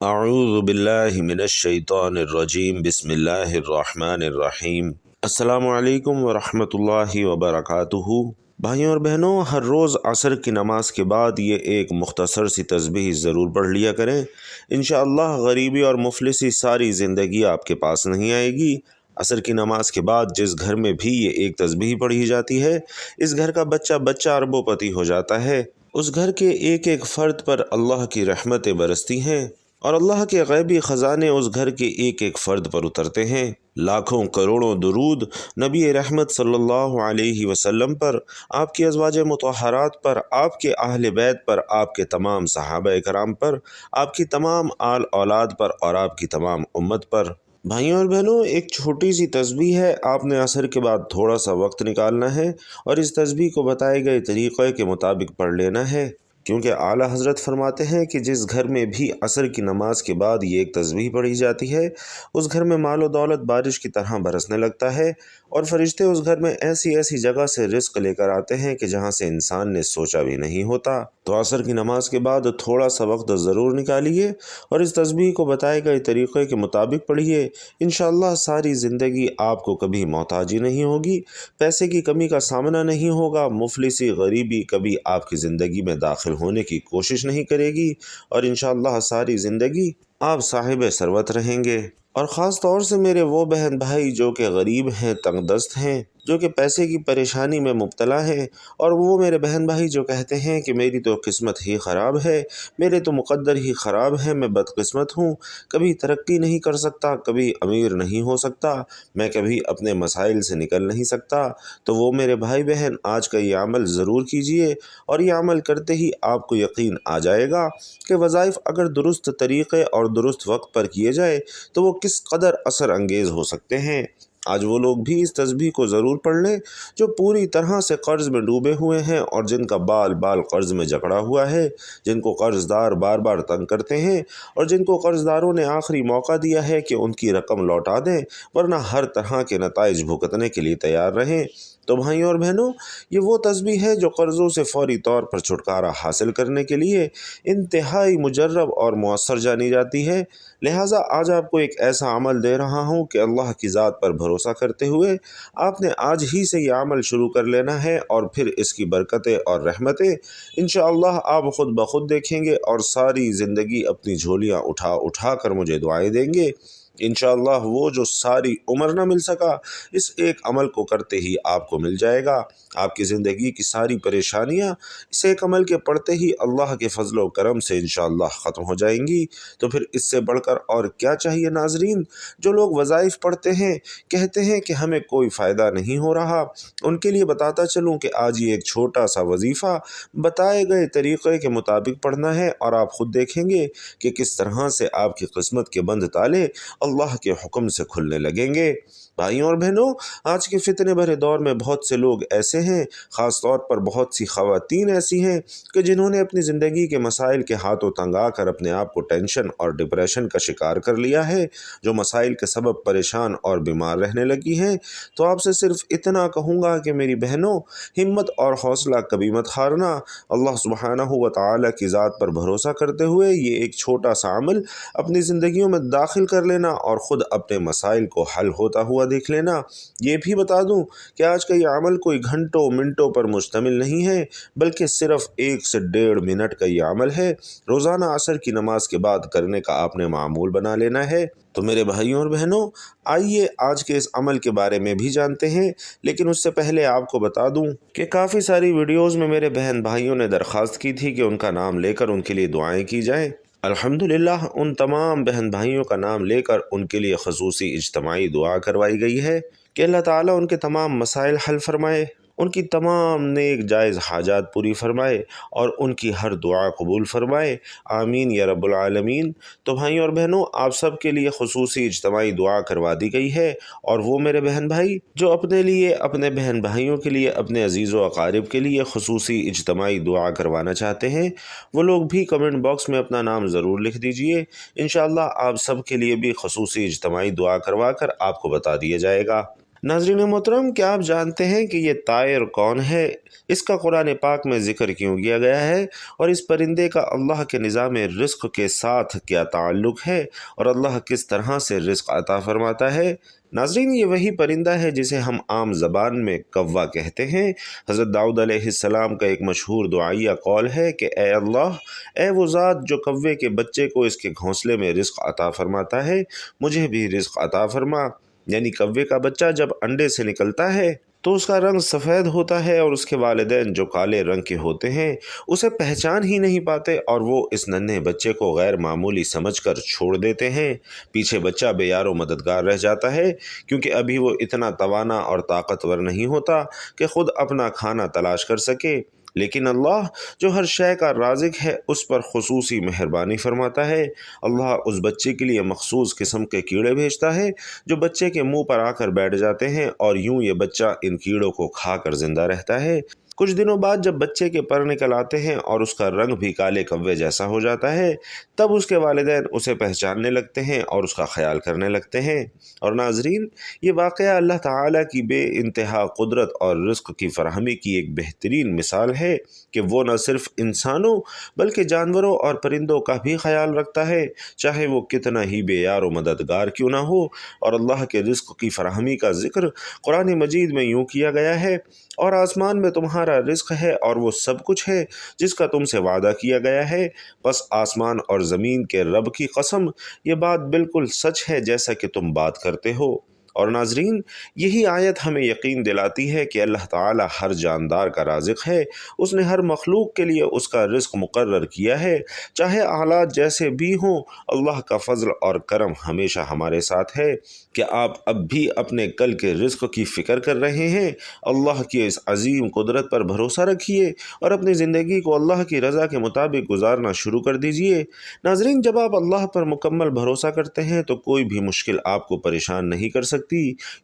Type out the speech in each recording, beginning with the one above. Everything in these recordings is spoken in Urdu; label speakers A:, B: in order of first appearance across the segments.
A: اعوذ باللہ من الشیطان الرجیم بسم اللہ الرحمن الرحیم۔ السلام علیکم ورحمۃ اللہ وبرکاتہ۔ بھائیوں اور بہنوں، ہر روز عصر کی نماز کے بعد یہ ایک مختصر سی تسبیح ضرور پڑھ لیا کریں۔ انشاءاللہ غریبی اور مفلسی ساری زندگی آپ کے پاس نہیں آئے گی۔ عصر کی نماز کے بعد جس گھر میں بھی یہ ایک تسبیح پڑھی جاتی ہے، اس گھر کا بچہ بچہ اربوں پتی ہو جاتا ہے۔ اس گھر کے ایک ایک فرد پر اللہ کی رحمتیں برستی ہیں اور اللہ کے غیبی خزانے اس گھر کے ایک ایک فرد پر اترتے ہیں۔ لاکھوں کروڑوں درود نبی رحمت صلی اللہ علیہ وسلم پر، آپ کی ازواج مطہرات پر، آپ کے اہل بیت پر، آپ کے تمام صحابہ کرام پر، آپ کی تمام آل اولاد پر اور آپ کی تمام امت پر۔ بھائیوں اور بہنوں، ایک چھوٹی سی تسبیح ہے۔ آپ نے عصر کے بعد تھوڑا سا وقت نکالنا ہے اور اس تسبیح کو بتائے گئے طریقے کے مطابق پڑھ لینا ہے، کیونکہ اعلیٰ حضرت فرماتے ہیں کہ جس گھر میں بھی عصر کی نماز کے بعد یہ ایک تسبیح پڑھی جاتی ہے، اس گھر میں مال و دولت بارش کی طرح برسنے لگتا ہے اور فرشتے اس گھر میں ایسی ایسی جگہ سے رزق لے کر آتے ہیں کہ جہاں سے انسان نے سوچا بھی نہیں ہوتا۔ تو عصر کی نماز کے بعد تھوڑا سا وقت ضرور نکالیے اور اس تسبیح کو بتائے گئے طریقے کے مطابق پڑھیے۔ انشاءاللہ ساری زندگی آپ کو کبھی محتاجی نہیں ہوگی، پیسے کی کمی کا سامنا نہیں ہوگا، مفلسی غریبی کبھی آپ کی زندگی میں داخل ہونے کی کوشش نہیں کرے گی اور انشاءاللہ ساری زندگی آپ صاحب ثروت رہیں گے۔ اور خاص طور سے میرے وہ بہن بھائی جو کہ غریب ہیں، تنگ دست ہیں، جو کہ پیسے کی پریشانی میں مبتلا ہیں، اور وہ میرے بہن بھائی جو کہتے ہیں کہ میری تو قسمت ہی خراب ہے، میرے تو مقدر ہی خراب ہے، میں بدقسمت ہوں، کبھی ترقی نہیں کر سکتا، کبھی امیر نہیں ہو سکتا، میں کبھی اپنے مسائل سے نکل نہیں سکتا، تو وہ میرے بھائی بہن آج کا یہ عمل ضرور کیجئے اور یہ عمل کرتے ہی آپ کو یقین آ جائے گا کہ وظائف اگر درست طریقے اور درست وقت پر کیے جائے تو وہ کس قدر اثر انگیز ہو سکتے ہیں۔ آج وہ لوگ بھی اس تسبیح کو ضرور پڑھ لیں جو پوری طرح سے قرض میں ڈوبے ہوئے ہیں اور جن کا بال بال قرض میں جکڑا ہوا ہے، جن کو قرض دار بار بار تنگ کرتے ہیں اور جن کو قرض داروں نے آخری موقع دیا ہے کہ ان کی رقم لوٹا دیں ورنہ ہر طرح کے نتائج بھگتنے کے لیے تیار رہیں۔ تو بھائیوں اور بہنوں، یہ وہ تسبیح ہے جو قرضوں سے فوری طور پر چھٹکارا حاصل کرنے کے لیے انتہائی مجرب اور مؤثر جانی جاتی ہے۔ لہٰذا آج آپ کو ایک ایسا عمل دے رہا ہوں کہ اللہ کی ذات پر بھروسہ کرتے ہوئے آپ نے آج ہی سے یہ عمل شروع کر لینا ہے اور پھر اس کی برکتیں اور رحمتیں انشاءاللہ آپ خود بخود دیکھیں گے اور ساری زندگی اپنی جھولیاں اٹھا اٹھا کر مجھے دعائیں دیں گے۔ انشاءاللہ وہ جو ساری عمر نہ مل سکا، اس ایک عمل کو کرتے ہی آپ کو مل جائے گا۔ آپ کی زندگی کی ساری پریشانیاں اس ایک عمل کے پڑھتے ہی اللہ کے فضل و کرم سے انشاءاللہ ختم ہو جائیں گی۔ تو پھر اس سے بڑھ کر اور کیا چاہیے ناظرین؟ جو لوگ وظائف پڑھتے ہیں، کہتے ہیں کہ ہمیں کوئی فائدہ نہیں ہو رہا، ان کے لیے بتاتا چلوں کہ آج یہ ایک چھوٹا سا وظیفہ بتائے گئے طریقے کے مطابق پڑھنا ہے اور آپ خود دیکھیں گے کہ کس طرح سے آپ کی قسمت کے بند تالے اللہ کے حکم سے کھلنے لگیں گے۔ بھائیوں اور بہنوں، آج کے فتنے بھرے دور میں بہت سے لوگ ایسے ہیں، خاص طور پر بہت سی خواتین ایسی ہیں کہ جنہوں نے اپنی زندگی کے مسائل کے ہاتھوں تنگ آ کر اپنے آپ کو ٹینشن اور ڈپریشن کا شکار کر لیا ہے، جو مسائل کے سبب پریشان اور بیمار رہنے لگی ہیں۔ تو آپ سے صرف اتنا کہوں گا کہ میری بہنوں، ہمت اور حوصلہ کبھی مت ہارنا۔ اللہ سبحانہ و تعالیٰ کی ذات پر بھروسہ کرتے ہوئے یہ ایک چھوٹا سا عمل اپنی زندگیوں میں داخل کر لینا اور خود اپنے مسائل کو حل ہوتا ہوا دیکھ لینا۔ یہ بھی بتا دوں کہ آج کا یہ عمل کوئی گھنٹوں منٹوں پر مشتمل نہیں ہے، بلکہ صرف 1 سے 1.5 منٹ کا یہ عمل ہے۔ روزانہ عصر کی نماز کے بعد کرنے کا آپ نے معمول بنا لینا ہے۔ تو میرے بھائیوں اور بہنوں، آئیے آج کے اس عمل کے بارے میں بھی جانتے ہیں، لیکن اس سے پہلے آپ کو بتا دوں کہ کافی ساری ویڈیوز میں میرے بہن بھائیوں نے درخواست کی تھی کہ ان کا نام لے کر ان کے لیے دعائیں کی جائیں۔ الحمدللہ ان تمام بہن بھائیوں کا نام لے کر ان کے لیے خصوصی اجتماعی دعا کروائی گئی ہے کہ اللہ تعالیٰ ان کے تمام مسائل حل فرمائے، ان کی تمام نیک جائز حاجات پوری فرمائے اور ان کی ہر دعا قبول فرمائے، آمین یا رب العالمین۔ تو بھائیوں اور بہنوں، آپ سب کے لیے خصوصی اجتماعی دعا کروا دی گئی ہے، اور وہ میرے بہن بھائی جو اپنے لیے، اپنے بہن بھائیوں کے لیے، اپنے عزیز و اقارب کے لیے خصوصی اجتماعی دعا کروانا چاہتے ہیں، وہ لوگ بھی کمنٹ باکس میں اپنا نام ضرور لکھ دیجئے۔ انشاءاللہ آپ سب کے لیے بھی خصوصی اجتماعی دعا کروا کر آپ کو بتا دیا جائے گا۔ ناظرین محترم، کیا آپ جانتے ہیں کہ یہ طائر کون ہے؟ اس کا قرآن پاک میں ذکر کیوں کیا گیا ہے؟ اور اس پرندے کا اللہ کے نظام رزق کے ساتھ کیا تعلق ہے؟ اور اللہ کس طرح سے رزق عطا فرماتا ہے؟ ناظرین، یہ وہی پرندہ ہے جسے ہم عام زبان میں کوا کہتے ہیں۔ حضرت داؤد علیہ السلام کا ایک مشہور دعائیہ قول ہے کہ اے اللہ، اے وہ ذات جو کوے کے بچے کو اس کے گھونسلے میں رزق عطا فرماتا ہے، مجھے بھی رزق عطا فرما۔ یعنی کوے کا بچہ جب انڈے سے نکلتا ہے تو اس کا رنگ سفید ہوتا ہے، اور اس کے والدین جو کالے رنگ کے ہوتے ہیں اسے پہچان ہی نہیں پاتے، اور وہ اس ننھے بچے کو غیر معمولی سمجھ کر چھوڑ دیتے ہیں۔ پیچھے بچہ بے یار و مددگار رہ جاتا ہے، کیونکہ ابھی وہ اتنا توانا اور طاقتور نہیں ہوتا کہ خود اپنا کھانا تلاش کر سکے۔ لیکن اللہ جو ہر شے کا رازق ہے اس پر خصوصی مہربانی فرماتا ہے۔ اللہ اس بچے کے لیے مخصوص قسم کے کیڑے بھیجتا ہے جو بچے کے منہ پر آ کر بیٹھ جاتے ہیں، اور یوں یہ بچہ ان کیڑوں کو کھا کر زندہ رہتا ہے۔ کچھ دنوں بعد جب بچے کے پر نکل آتے ہیں اور اس کا رنگ بھی کالے کوے جیسا ہو جاتا ہے، تب اس کے والدین اسے پہچاننے لگتے ہیں اور اس کا خیال کرنے لگتے ہیں۔ اور ناظرین، یہ واقعہ اللہ تعالیٰ کی بے انتہا قدرت اور رزق کی فراہمی کی ایک بہترین مثال ہے کہ وہ نہ صرف انسانوں بلکہ جانوروں اور پرندوں کا بھی خیال رکھتا ہے، چاہے وہ کتنا ہی بے یار و مددگار کیوں نہ ہو۔ اور اللہ کے رزق کی فراہمی کا ذکر قرآن مجید میں یوں کیا گیا ہے: اور آسمان میں تمہارا رزق ہے اور وہ سب کچھ ہے جس کا تم سے وعدہ کیا گیا ہے، بس آسمان اور زمین کے رب کی قسم، یہ بات بالکل سچ ہے جیسا کہ تم بات کرتے ہو۔ اور ناظرین، یہی آیت ہمیں یقین دلاتی ہے کہ اللہ تعالی ہر جاندار کا رازق ہے۔ اس نے ہر مخلوق کے لیے اس کا رزق مقرر کیا ہے، چاہے حالات جیسے بھی ہوں۔ اللہ کا فضل اور کرم ہمیشہ ہمارے ساتھ ہے۔ کہ آپ اب بھی اپنے کل کے رزق کی فکر کر رہے ہیں؟ اللہ کی اس عظیم قدرت پر بھروسہ رکھیے اور اپنی زندگی کو اللہ کی رضا کے مطابق گزارنا شروع کر دیجیے۔ ناظرین، جب آپ اللہ پر مکمل بھروسہ کرتے ہیں تو کوئی بھی مشکل آپ کو پریشان نہیں کر سکتی۔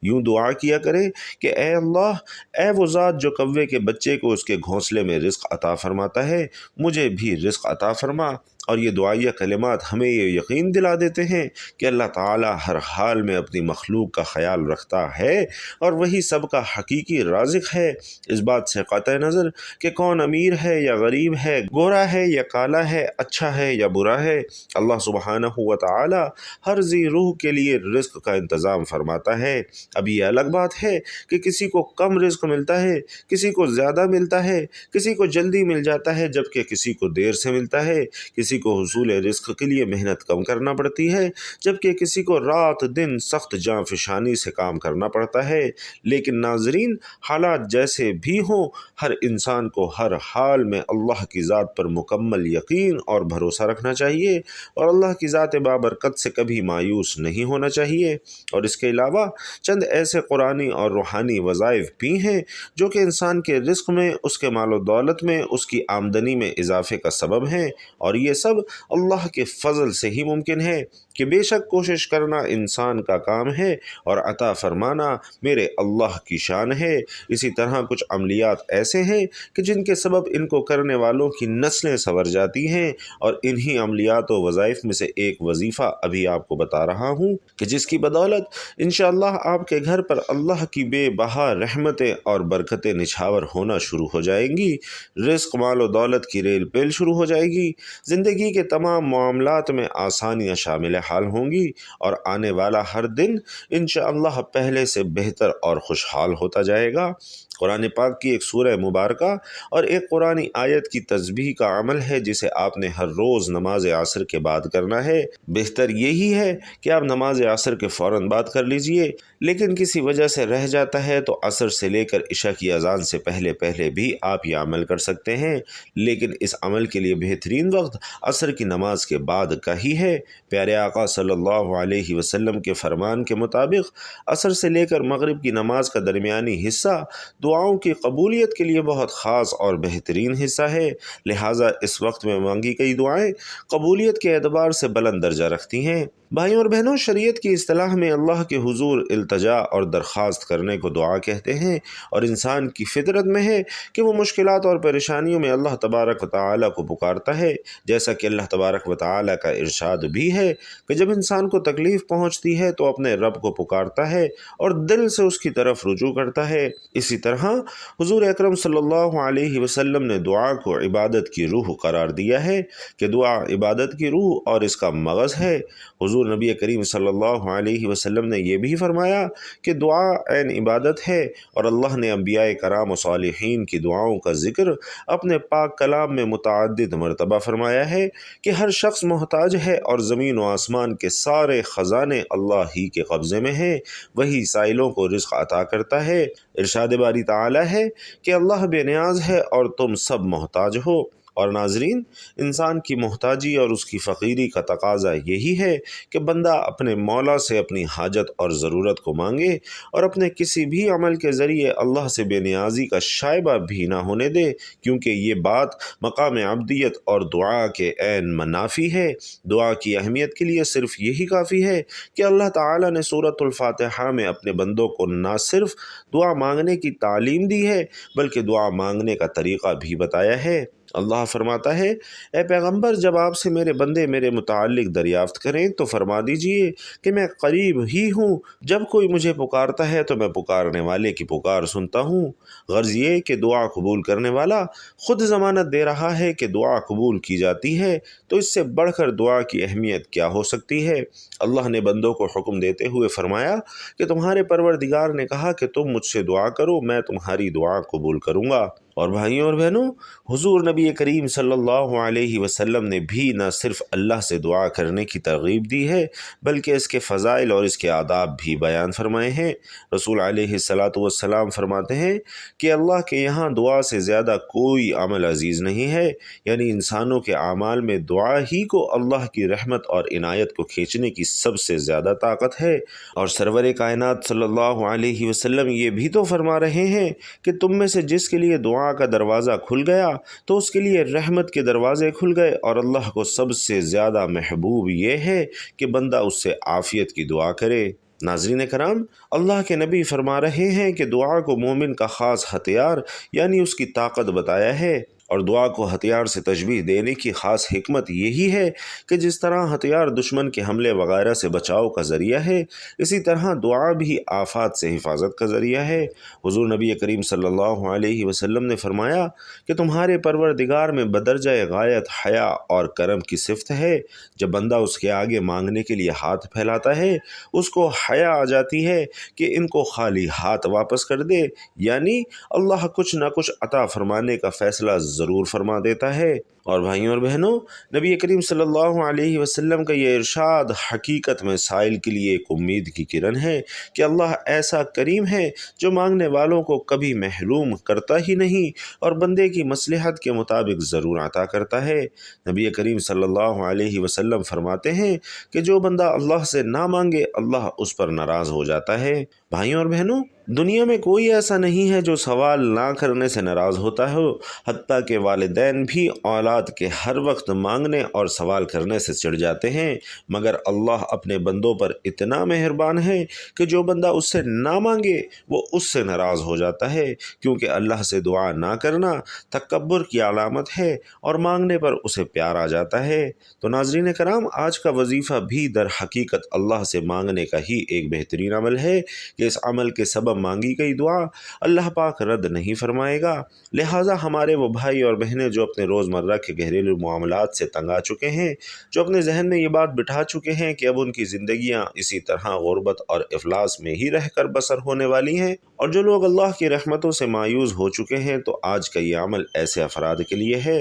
A: یوں دعا کیا کریں کہ اے اللہ، اے وہ ذات جو کوے کے بچے کو اس کے گھونسلے میں رزق عطا فرماتا ہے، مجھے بھی رزق عطا فرما۔ اور یہ دعائیہ کلمات ہمیں یہ یقین دلا دیتے ہیں کہ اللہ تعالی ہر حال میں اپنی مخلوق کا خیال رکھتا ہے، اور وہی سب کا حقیقی رازق ہے۔ اس بات سے قطع نظر کہ کون امیر ہے یا غریب ہے، گورا ہے یا کالا ہے، اچھا ہے یا برا ہے، اللہ سبحانہ و تعالی ہر ذی روح کے لیے رزق کا انتظام فرماتا ہے۔ اب یہ الگ بات ہے کہ کسی کو کم رزق ملتا ہے، کسی کو زیادہ ملتا ہے، کسی کو جلدی مل جاتا ہے جبکہ کسی کو دیر سے ملتا ہے، کسی کو حصول رزق کے لیے محنت کم کرنا پڑتی ہے جبکہ کسی کو رات دن سخت جاں فشانی سے کام کرنا پڑتا ہے۔ لیکن ناظرین، حالات جیسے بھی ہوں، ہر انسان کو ہر حال میں اللہ کی ذات پر مکمل یقین اور بھروسہ رکھنا چاہیے، اور اللہ کی ذات بابرکت سے کبھی مایوس نہیں ہونا چاہیے۔ اور اس کے علاوہ چند ایسے قرآنی اور روحانی وظائف بھی ہیں جو کہ انسان کے رزق میں، اس کے مال و دولت میں، اس کی آمدنی میں اضافے کا سبب ہیں، اور یہ سب اللہ کے فضل سے ہی ممکن ہے۔ کہ بے شک کوشش کرنا انسان کا کام ہے اور عطا فرمانا میرے اللہ کی شان ہے۔ اسی طرح کچھ عملیات ایسے ہیں کہ جن کے سبب ان کو کرنے والوں کی نسلیں سنور جاتی ہیں، اور انہی عملیات و وظائف میں سے ایک وظیفہ ابھی آپ کو بتا رہا ہوں کہ جس کی بدولت انشاءاللہ آپ کے گھر پر اللہ کی بے بہا رحمتیں اور برکتیں نچھاور ہونا شروع ہو جائیں گی۔ رزق، مال و دولت کی ریل پیل شروع ہو جائے گی، زندگی کے تمام معاملات میں آسانیاں شامل حال ہوں گی، اور آنے والا ہر دن انشاءاللہ پہلے سے بہتر اور خوشحال ہوتا جائے گا۔ قرآن پاک کی ایک سورہ مبارکہ اور ایک قرآنی آیت کی تسبیح کا عمل ہے جسے آپ نے ہر روز نماز عصر کے بعد کرنا ہے۔ بہتر یہی ہے کہ آپ نماز عصر کے فوراً بعد کر لیجئے، لیکن کسی وجہ سے رہ جاتا ہے تو عصر سے لے کر عشاء کی اذان سے پہلے بھی آپ یہ عمل کر سکتے ہیں، لیکن اس عمل کے لیے بہترین وقت عصر کی نماز کے بعد کا ہی ہے۔ پیارے آقا صلی اللہ علیہ وسلم کے فرمان کے مطابق عصر سے لے کر مغرب کی نماز کا درمیانی حصہ دعاؤں کی قبولیت کے لیے بہت خاص اور بہترین حصہ ہے، لہٰذا اس وقت میں مانگی گئی دعائیں قبولیت کے اعتبار سے بلند درجہ رکھتی ہیں۔ بھائیوں اور بہنوں، شریعت کی اصطلاح میں اللہ کے حضور التجا اور درخواست کرنے کو دعا کہتے ہیں، اور انسان کی فطرت میں ہے کہ وہ مشکلات اور پریشانیوں میں اللہ تبارک و تعالیٰ کو پکارتا ہے، جیسا کہ اللہ تبارک و تعالیٰ کا ارشاد بھی ہے کہ جب انسان کو تکلیف پہنچتی ہے تو اپنے رب کو پکارتا ہے اور دل سے اس کی طرف رجوع کرتا ہے۔ اسی طرح حضور اکرم صلی اللہ علیہ وسلم نے دعا کو عبادت کی روح قرار دیا ہے کہ دعا عبادت کی روح اور اس کا مغز ہے۔ حضور نبی کریم صلی اللہ علیہ وسلم نے یہ بھی فرمایا کہ دعا عین عبادت ہے، اور اللہ نے انبیاء کرام و صالحین کی دعاؤں کا ذکر اپنے پاک کلام میں متعدد مرتبہ فرمایا ہے کہ ہر شخص محتاج ہے اور زمین و آسمان کے سارے خزانے اللہ ہی کے قبضے میں ہیں، وہی سائلوں کو رزق عطا کرتا ہے۔ ارشاد باری تعالی ہے کہ اللہ بے نیاز ہے اور تم سب محتاج ہو۔ اور ناظرین، انسان کی محتاجی اور اس کی فقیری کا تقاضا یہی ہے کہ بندہ اپنے مولا سے اپنی حاجت اور ضرورت کو مانگے اور اپنے کسی بھی عمل کے ذریعے اللہ سے بے نیازی کا شائبہ بھی نہ ہونے دے، کیونکہ یہ بات مقام عبدیت اور دعا کے عین منافی ہے۔ دعا کی اہمیت کے لیے صرف یہی کافی ہے کہ اللہ تعالیٰ نے سورۃ الفاتحہ میں اپنے بندوں کو نہ صرف دعا مانگنے کی تعلیم دی ہے بلکہ دعا مانگنے کا طریقہ بھی بتایا ہے۔ اللہ فرماتا ہے، اے پیغمبر، جب آپ سے میرے بندے میرے متعلق دریافت کریں تو فرما دیجئے کہ میں قریب ہی ہوں، جب کوئی مجھے پکارتا ہے تو میں پکارنے والے کی پکار سنتا ہوں۔ غرض یہ کہ دعا قبول کرنے والا خود ضمانت دے رہا ہے کہ دعا قبول کی جاتی ہے، تو اس سے بڑھ کر دعا کی اہمیت کیا ہو سکتی ہے۔ اللہ نے بندوں کو حکم دیتے ہوئے فرمایا کہ تمہارے پروردگار نے کہا کہ تم مجھ سے دعا کرو، میں تمہاری دعا قبول کروں گا۔ اور بھائیوں اور بہنوں، حضور نبی کریم صلی اللہ علیہ وسلم نے بھی نہ صرف اللہ سے دعا کرنے کی ترغیب دی ہے بلکہ اس کے فضائل اور اس کے آداب بھی بیان فرمائے ہیں۔ رسول علیہ الصلاۃ والسلام فرماتے ہیں کہ اللہ کے یہاں دعا سے زیادہ کوئی عمل عزیز نہیں ہے، یعنی انسانوں کے اعمال میں دعا ہی کو اللہ کی رحمت اور عنایت کو کھینچنے کی سب سے زیادہ طاقت ہے۔ اور سرور کائنات صلی اللہ علیہ وسلم یہ بھی تو فرما رہے ہیں کہ تم میں سے جس کے لیے دعا کا دروازہ کھل گیا تو اس کے لیے رحمت کے دروازے کھل گئے، اور اللہ کو سب سے زیادہ محبوب یہ ہے کہ بندہ اس سے عافیت کی دعا کرے۔ ناظرین کرام، اللہ کے نبی فرما رہے ہیں کہ دعا کو مومن کا خاص ہتھیار یعنی اس کی طاقت بتایا ہے، اور دعا کو ہتھیار سے تشبیہ دینے کی خاص حکمت یہی ہے کہ جس طرح ہتھیار دشمن کے حملے وغیرہ سے بچاؤ کا ذریعہ ہے، اسی طرح دعا بھی آفات سے حفاظت کا ذریعہ ہے۔ حضور نبی کریم صلی اللہ علیہ وسلم نے فرمایا کہ تمہارے پروردگار میں بدرجہ غایت حیا اور کرم کی صفت ہے۔ جب بندہ اس کے آگے مانگنے کے لیے ہاتھ پھیلاتا ہے، اس کو حیا آ جاتی ہے کہ ان کو خالی ہاتھ واپس کر دے، یعنی اللہ کچھ نہ کچھ عطا فرمانے کا فیصلہ ضرور فرما دیتا ہے۔ اور بھائیوں اور بہنوں، نبی کریم صلی اللہ علیہ وسلم کا یہ ارشاد حقیقت میں سائل کے لیے ایک امید کی کرن ہے کہ اللہ ایسا کریم ہے جو مانگنے والوں کو کبھی محروم کرتا ہی نہیں اور بندے کی مصلحت کے مطابق ضرور عطا کرتا ہے۔ نبی کریم صلی اللہ علیہ وسلم فرماتے ہیں کہ جو بندہ اللہ سے نہ مانگے اللہ اس پر ناراض ہو جاتا ہے۔ بھائیوں اور بہنوں، دنیا میں کوئی ایسا نہیں ہے جو سوال نہ کرنے سے ناراض ہوتا ہو، حتیٰ کہ والدین بھی اولاد کے ہر وقت مانگنے اور سوال کرنے سے چڑھ جاتے ہیں، مگر اللہ اپنے بندوں پر اتنا مہربان ہے کہ جو بندہ اس سے نہ مانگے وہ اس سے ناراض ہو جاتا ہے، کیونکہ اللہ سے دعا نہ کرنا تکبر کی علامت ہے اور مانگنے پر اسے پیار آ جاتا ہے۔ تو ناظرین کرام، آج کا وظیفہ بھی در حقیقت اللہ سے مانگنے کا ہی ایک بہترین عمل ہے کہ اس عمل کے سبب مانگی گئی دعا اللہ پاک رد نہیں فرمائے گا۔ لہٰذا ہمارے وہ بھائی اور بہنیں جو اپنے روزمرہ کے گھریلو معاملات سے تنگ آ چکے ہیں، جو اپنے ذہن میں یہ بات بٹھا چکے ہیں کہ اب ان کی زندگیاں اسی طرح غربت اور افلاس میں ہی رہ کر بسر ہونے والی ہیں، اور جو لوگ اللہ کی رحمتوں سے مایوس ہو چکے ہیں، تو آج کا یہ عمل ایسے افراد کے لیے ہے۔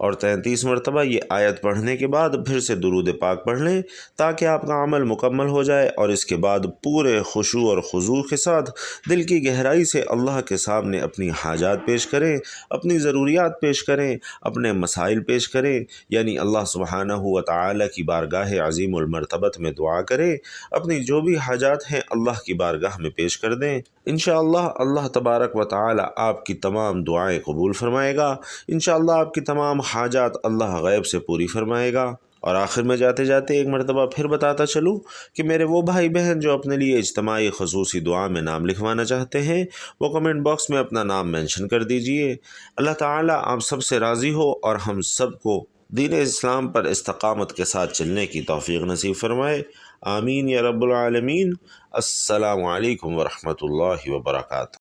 A: اور 33 مرتبہ یہ آیت پڑھنے کے بعد پھر سے درود پاک پڑھ لیں تاکہ آپ کا عمل مکمل ہو جائے، اور اس کے بعد پورے خشوع اور خضوع کے ساتھ دل کی گہرائی سے اللہ کے سامنے اپنی حاجات پیش کریں، اپنی ضروریات پیش کریں، اپنے مسائل پیش کریں، یعنی اللہ سبحانہ و تعالی کی بارگاہ عظیم المرتبت میں دعا کریں، اپنی جو بھی حاجات ہیں اللہ کی بارگاہ میں پیش کر دیں۔ انشاءاللہ اللہ تبارک و تعالی آپ کی تمام دعائیں قبول فرمائے گا، انشاءاللہ آپ کی تمام حاجات اللہ غیب سے پوری فرمائے گا۔ اور آخر میں جاتے جاتے ایک مرتبہ پھر بتاتا چلوں کہ میرے وہ بھائی بہن جو اپنے لیے اجتماعی خصوصی دعا میں نام لکھوانا چاہتے ہیں وہ کمنٹ باکس میں اپنا نام مینشن کر دیجئے۔ اللہ تعالیٰ آپ سب سے راضی ہو اور ہم سب کو دین اسلام پر استقامت کے ساتھ چلنے کی توفیق نصیب فرمائے، آمین یا رب العالمین۔ السلام علیکم ورحمۃ اللہ وبرکاتہ۔